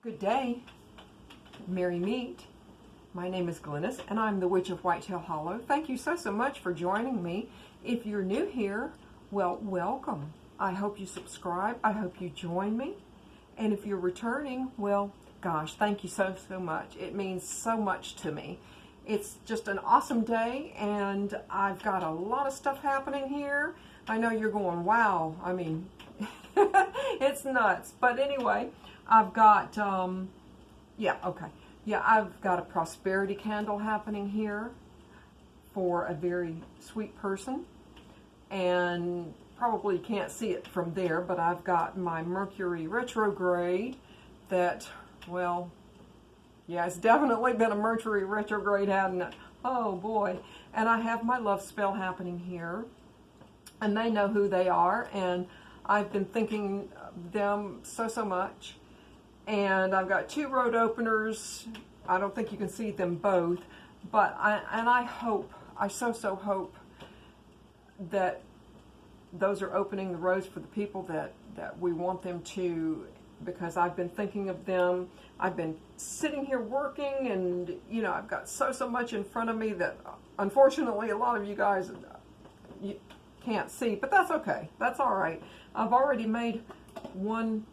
Good day, Merry Meet. My name is Glennis and I'm the Witch of Whitetail Hollow. Thank you so much for joining me. If you're new here, well, welcome. I hope you subscribe. I hope you join me. And if you're returning, well, gosh, thank you so much. It means so much to me. It's just an awesome day and I've got a lot of stuff happening here. I know you're going, wow, I mean, it's nuts. But anyway, I've got, I've got a prosperity candle happening here for a very sweet person. And probably can't see it from there, but I've got my Mercury retrograde that, well, yeah, it's definitely been a Mercury retrograde, hasn't it? Oh boy. And I have my love spell happening here. And they know who they are. And I've been thinking of them so much. And I've got two road openers. I don't think you can see them both. But I hope, I so hope that those are opening the roads for the people that we want them to, because I've been thinking of them. I've been sitting here working and, you know, I've got so much in front of me that unfortunately a lot of you guys you can't see, but that's okay. That's all right. I've already made one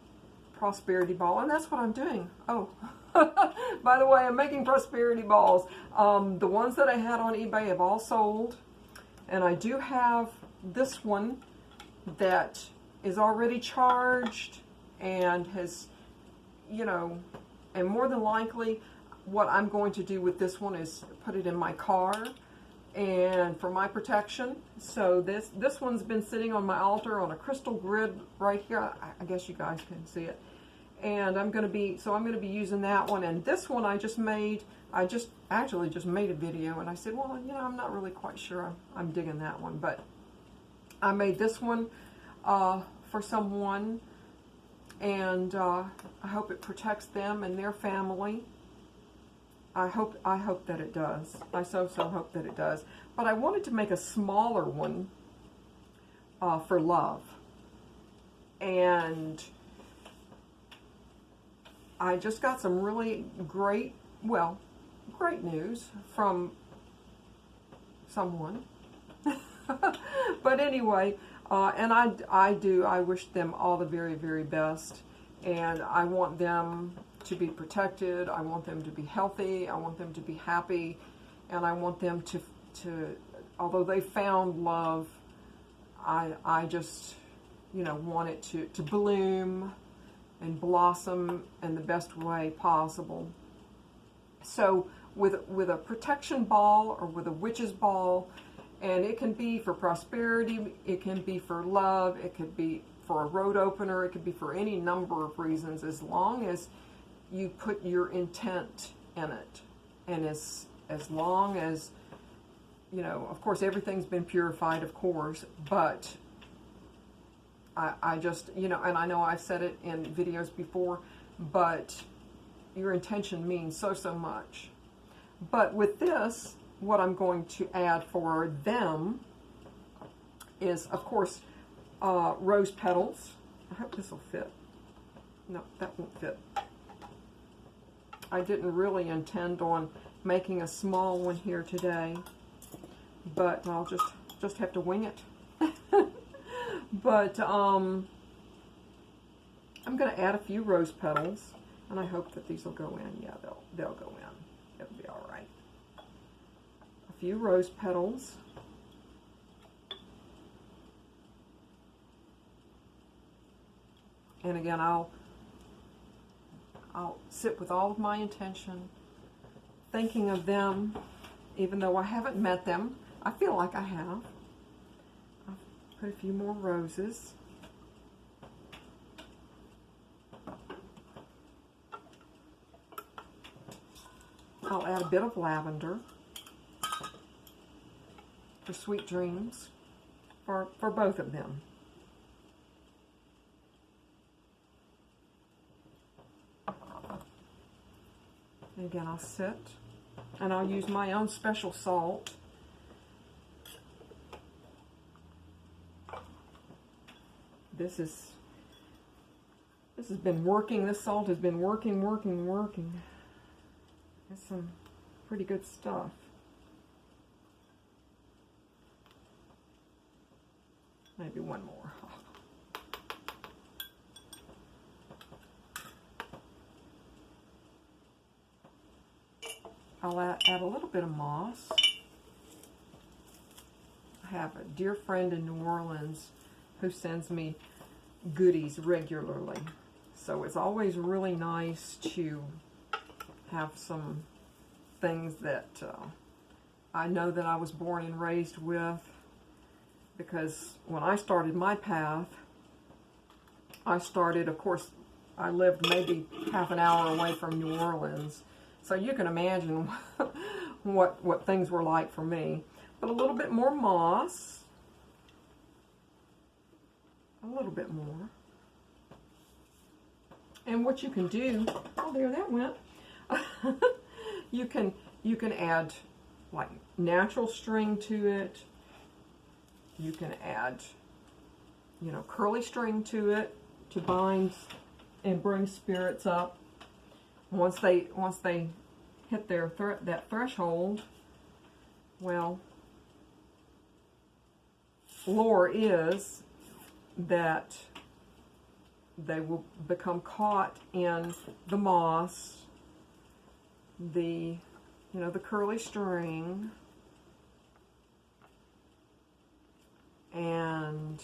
prosperity ball and that's what I'm doing. Oh, by the way, I'm making prosperity balls. The ones that I had on eBay have all sold, and I do have this one that is already charged and has, you know, and more than likely what I'm going to do with this one is put it in my car and for my protection. So this one's been sitting on my altar on a crystal grid right here. I guess you guys can see it. And I'm going to be using that one. And this one I actually just made a video and I said, well, you know, I'm not really quite sure I'm digging that one, but I made this one for someone, and I hope it protects them and their family. I hope that it does. I so hope that it does. But I wanted to make a smaller one for love, and I just got some really great news from someone. But anyway, and I wish them all the very best, and I want them to be protected. I want them to be healthy. I want them to be happy, and I want them to although they found love, I just, you know, want it to bloom and blossom in the best way possible. So with a protection ball or with a witch's ball, and it can be for prosperity, it can be for love, it could be for a road opener, it could be for any number of reasons, as long as you put your intent in it. And as long as, you know, of course everything's been purified, of course, but I just, you know, and I know I've said it in videos before, but your intention means so much. But with this, what I'm going to add for them is, of course, rose petals. I hope this will fit. No, that won't fit. I didn't really intend on making a small one here today, but I'll just have to wing it. But I'm going to add a few rose petals, and I hope that these will go in. Yeah, they'll go in. It'll be all right. A few rose petals. And again, I'll sit with all of my intention, thinking of them, even though I haven't met them. I feel like I have. I'll put a few more roses. I'll add a bit of lavender for sweet dreams for both of them. And again, I'll sit and I'll use my own special salt. This is This has been working. This salt has been working. It's some pretty good stuff. Maybe one more. I'll add a little bit of moss. I have a dear friend in New Orleans who sends me goodies regularly. So it's always really nice to have some things that I know that I was born and raised with. Because when I started my path, I started, of course, I lived maybe half an hour away from New Orleans. So you can imagine what things were like for me. But a little bit more moss. A little bit more. And what you can do, oh, there that went. you can add like natural string to it. You can add, you know, curly string to it to bind and bring spirits up. Once they hit their that threshold, well, lore is that they will become caught in the moss, the curly string, and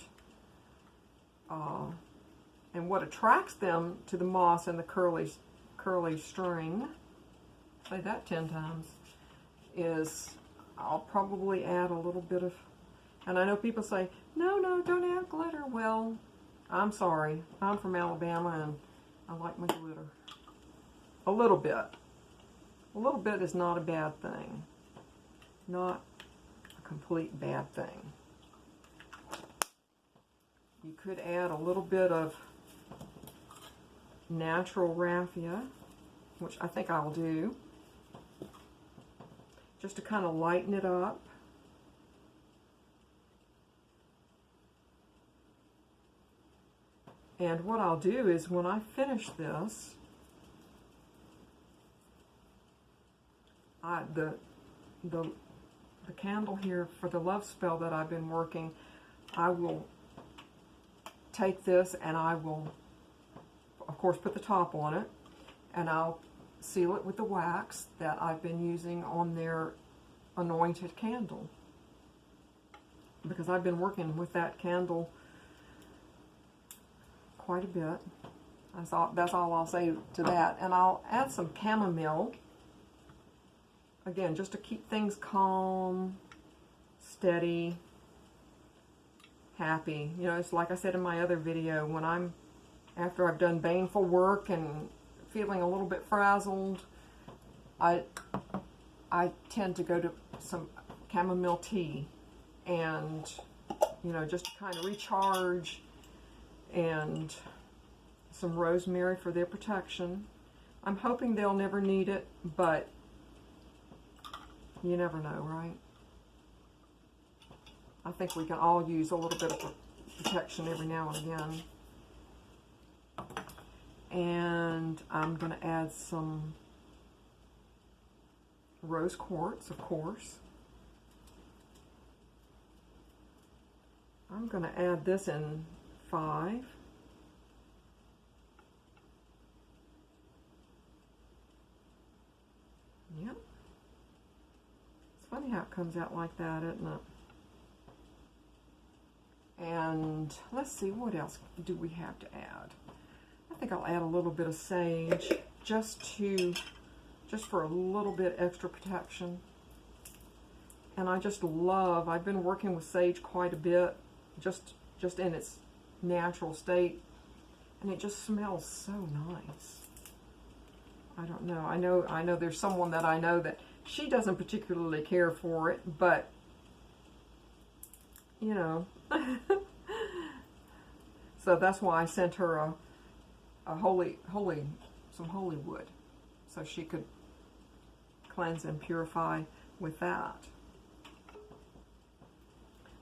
what attracts them to the moss and the curly string, say that 10 times, is I'll probably add a little bit of, and I know people say, no, don't add glitter. Well, I'm sorry. I'm from Alabama and I like my glitter. A little bit. A little bit is not a bad thing. Not a complete bad thing. You could add a little bit of natural raffia, which I think I'll do, just to kind of lighten it up. And what I'll do is when I finish this, the candle here for the love spell that I've been working, I will take this and I will, of course, put the top on it, and I'll seal it with the wax that I've been using on their anointed candle, because I've been working with that candle quite a bit. That's all I'll say to that. And I'll add some chamomile, again, just to keep things calm, steady, happy. You know, it's like I said in my other video, when after I've done baneful work and feeling a little bit frazzled, I tend to go to some chamomile tea and, you know, just to kind of recharge, and some rosemary for their protection. I'm hoping they'll never need it, but you never know, right? I think we can all use a little bit of protection every now and again. And I'm going to add some rose quartz, of course. I'm going to add this in 5. Yep. It's funny how it comes out like that, isn't it? And let's see, what else do we have to add? I think I'll add a little bit of sage just for a little bit extra protection. And I just love, I've been working with sage quite a bit, just in its natural state, and it just smells so nice. I don't know. I know there's someone that I know that she doesn't particularly care for it, but you know. So that's why I sent her some holy wood, so she could cleanse and purify with that.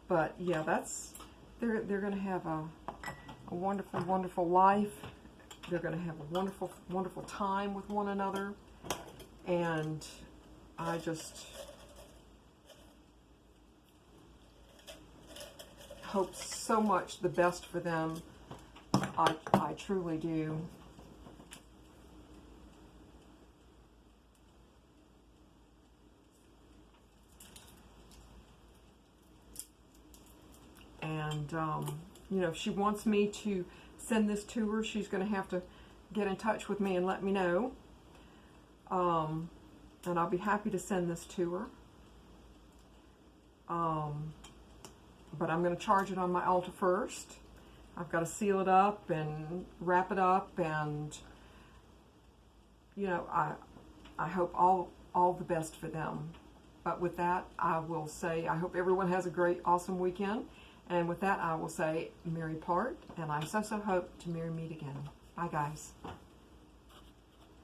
But yeah, they're going to have a wonderful, wonderful life they're going to have a wonderful, wonderful time with one another. And I just hope so much the best for them. I truly do. And, you know, if she wants me to send this to her, she's going to have to get in touch with me and let me know. And I'll be happy to send this to her. But I'm going to charge it on my altar first. I've got to seal it up and wrap it up, and, you know, I hope all the best for them. But with that, I will say I hope everyone has a great, awesome weekend. And with that, I will say, merry part, and I so hope to merry meet again. Bye, guys.